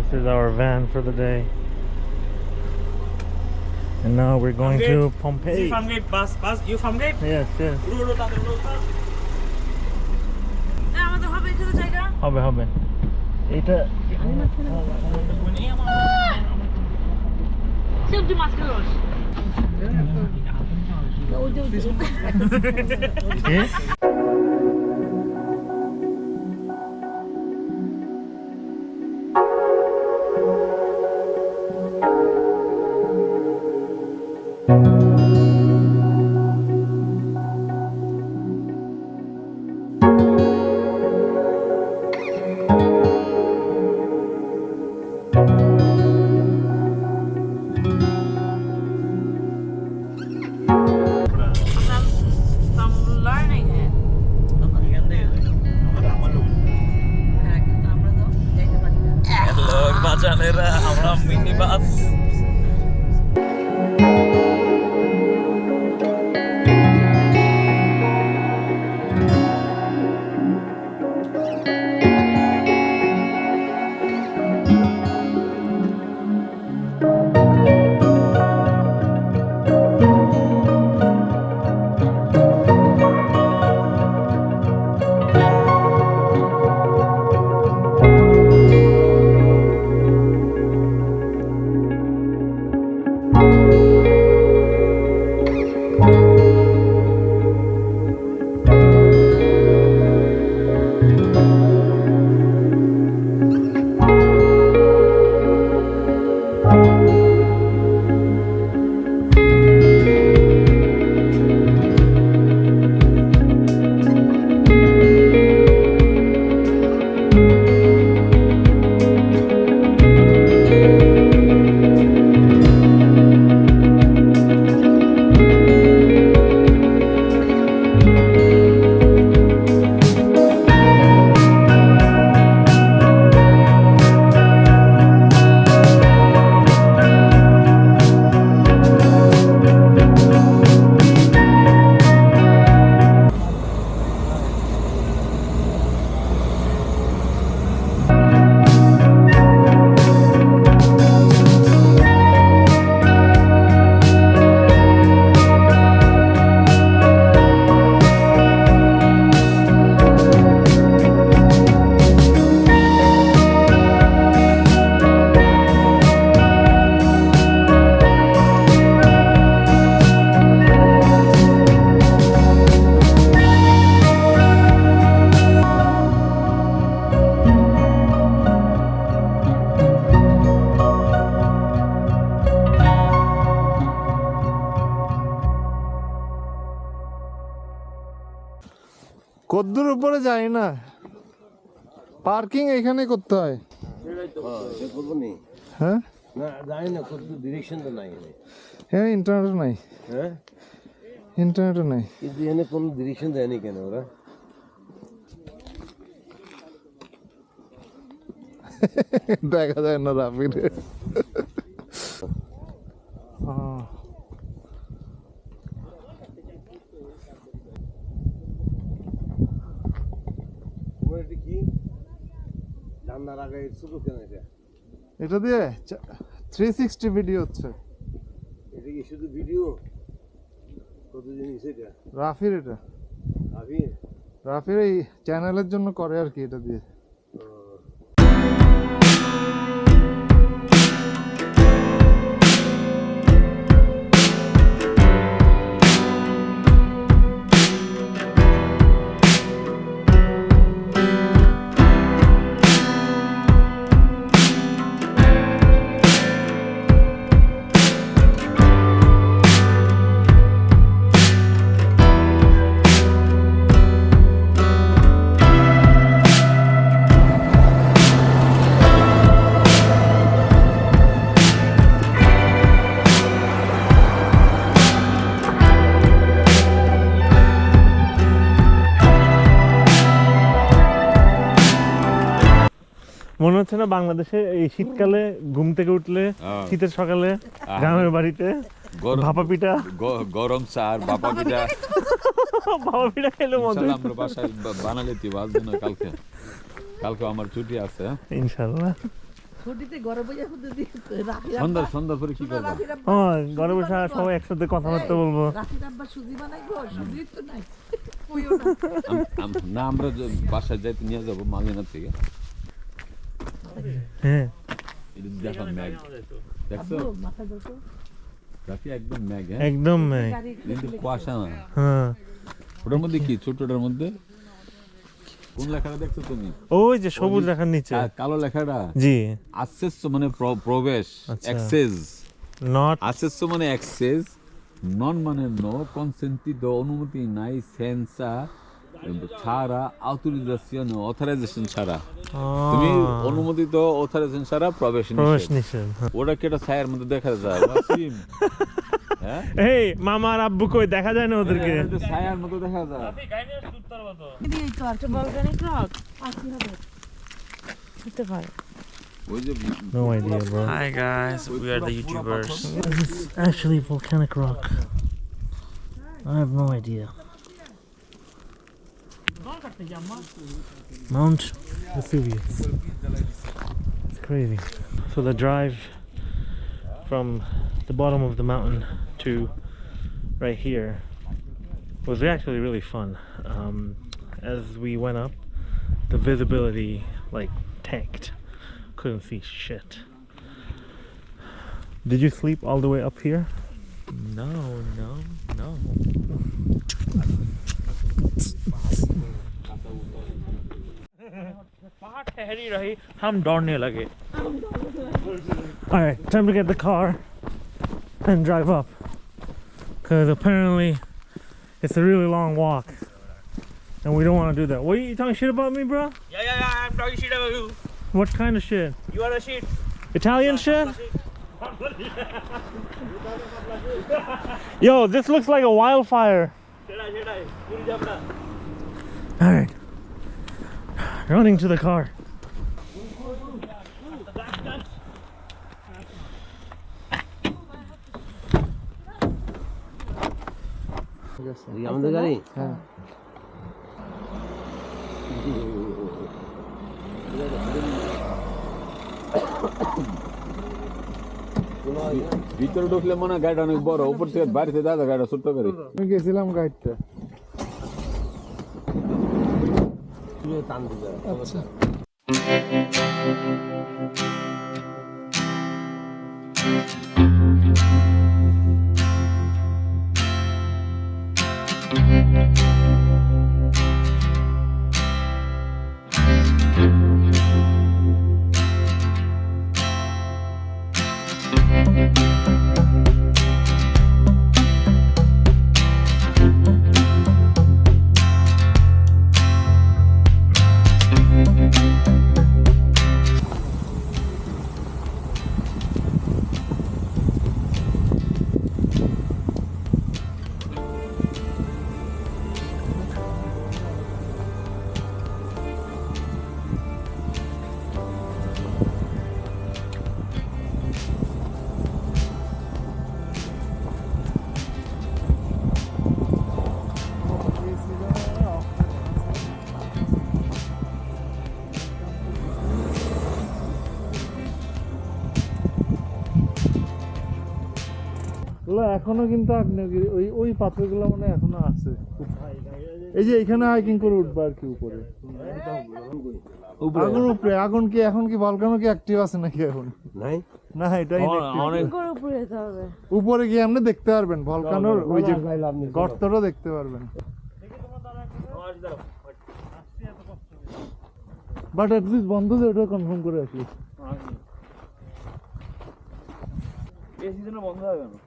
This is our van for the day. And now we're going to Pompeii. You from Gate? Bus? You from Gate? Yes, yes. হবে হবে এটা আমরা mini bus কদ্দুর উপরে যাই না, পার্কিং এখানে করতে হয়। হ্যাঁ হ্যাঁ ইন্টারনেটও নাই, ইন্টারনেটও নাই, কিন্তু এখানে কোনো ডিরেকশন দেয়নি কেন ওরা? দেখা যায় না রাফিরে। এটা দিয়ে 360 ভিডিও হচ্ছে। এটা কি শুধু ভিডিও? কত জিনিস এটা? রাফির, এটা রাফির এই চ্যানেলের জন্য করে আর কি এটা দিয়ে। মনে হচ্ছে না বাংলাদেশে এই শীতকালে ঘুম থেকে উঠলে শীতের সকালে গ্রামের বাড়িতে ভাপা পিঠা, গরম চা আর ভাপা পিঠা, ভাপা পিঠা খেলে মজা। আমরা বাসায় বানালে তুই বাজবে না। কালকে আমার ছুটি আছে ইনশাআল্লাহ। ছুটিতে ঘরে বসে রাখি সন্ধ্যা করে কি করবা? ঘরে বসে সবাই একসাথে কথাবার্তা বলবো। রাখির আব্বা সুজি বানাইবো, সুজি তো নাই। না আমরা বাসায় যাইতে নিয়ে যাবো মালিনা থেকে। হ্যাঁ এটা দেখো ম্যাগ, দেখছো মাথা দেখো রাফি একদম ম্যাগ, হ্যাঁ একদম কিন্তু কুয়াশা না। হ্যাঁ ওটার মধ্যে কি ছোটটার মধ্যে কোন লেখাটা দেখছো তুমি? ওই যে সবুজ লেখার নিচে কালো লেখাটা জি অ্যাক্সেস মানে প্রবেশ, আচ্ছা। অ্যাক্সেস নট অ্যাক্সেস মানে অ্যাক্সেস, নন মানে নো, কনসেন্টিদ অনুমতি নাই, সেন্সা ছাড়া, অথরাইজেশন ছাড়া, তুমি অনুমোদিত অথরাইজেশন ছাড়া প্রবেশ নিষেধ। ওটা কি একটা ছায়ার মধ্যে দেখা যায়? ওয়াসিম, হ্যাঁ এই মামা আর আব্বু কই দেখা যায় না ওদেরকে? ছায়ার মধ্যে দেখা যায়। এই তো আর কি Volcanic rock. হতে পারে। ওই যে No idea, bro. Hi guys, we are the YouTubers. This is actually volcanic rock. I have no idea. Mount Vesuvius. It's crazy. So the drive from the bottom of the mountain to right here was actually really fun. As we went up, the visibility like tanked. Couldn't see shit. Did you sleep all the way up here? No. पहाड़ ठहरी रही, हम दौड़ने लगे. Alright, time to get the car and drive up. Because apparently it's a really long walk. And we don't want to do that. What are you talking shit about me, bro? Yeah, I'm talking shit about you. What kind of shit? You are a shit. Italian shit? Yo, this looks like a wildfire. Alright. Running to the car. আমাদের গাড়ি ভিতরে ঢুকলে মনে হয় গাড়িটা অনেক বড়, উপর থেকে বাড়িতে দাদা গাড়িটা ছোট্ট করে। আমি গেছিলাম গাইডটা। টান দিতে আচ্ছা এখনো কিন্তু আগ্নেয়গিরি ওই পাথরগুলো মানে এখনো আছে। এই যে এখানে হাইকিং করে উঠবা আর কি উপরে। আগুন উপরে, আগুন কি এখন কি ভলকানো কি অ্যাক্টিভ আছে নাকি এখন? নাই না এটাই অনেক করে উপরে যেতে হবে। উপরে গিয়ে আপনি দেখতে পারবেন ভলকানোর ওই যে গর্তটা দেখতে পারবেন। বাট অ্যাটলিস্ট বন্ধ যে ওটা কনফার্ম করে আসি। এই সিজনে বন্ধ হবে না,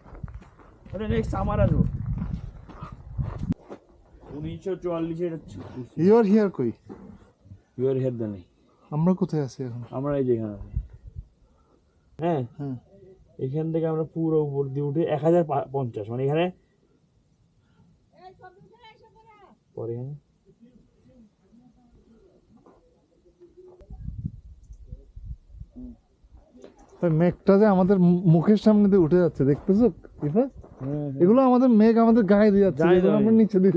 এটা নেক্সট সামার আসবো 1944 ইউ আর হিয়ার কই? ইউ আর হিয়ার দেন। আমরা কোথায় আছি এখন? আমরা এই যেখানে আছি, হ্যাঁ হ্যাঁ এখান থেকে আমরা পুরো উপর দিয়ে উঠে 1050 মানে এখানে পরে এখানে মেঘটা যে আমাদের মুখের সামনে দিয়ে উঠে যাচ্ছে দেখতেছো ইফা? এগুলো আমাদের মেঘ আমাদের গায়ে দিয়ে যাচ্ছে, এগুলো আমরা নিচে দিয়ে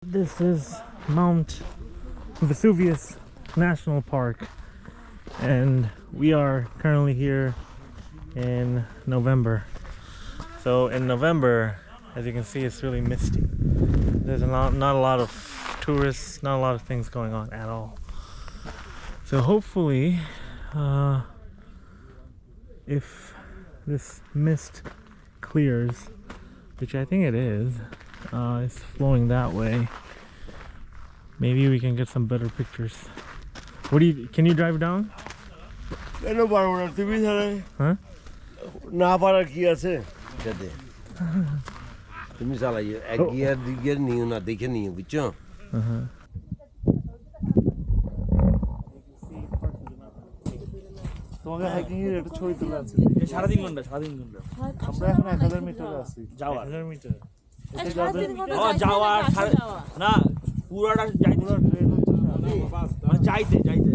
This is Mount Vesuvius National Park, and we are currently here in November. So in November, as you can see, it's really misty. There's not a lot of tourists, not a lot of things going on at all. So hopefully, if this mist clears, which I think it is, it's flowing that way, maybe we can get some better pictures. Can you drive down? কেন পারবো না তুমি ছাড়া Huh? না পারার কি আছে যাতে তুমি চালাইও এক গিয়ার দুই গিয়ার নিও না দেখে নিও বুঝছো তোমাকে হাইকিং এর একটা ছবি তুলে আছে সারাদিন ঘন্টা আমরা এখন 1000 মিটারে আছি যাওয়া 1000 মিটার। যাওয়া না পুরাটা যাইতে যাইতে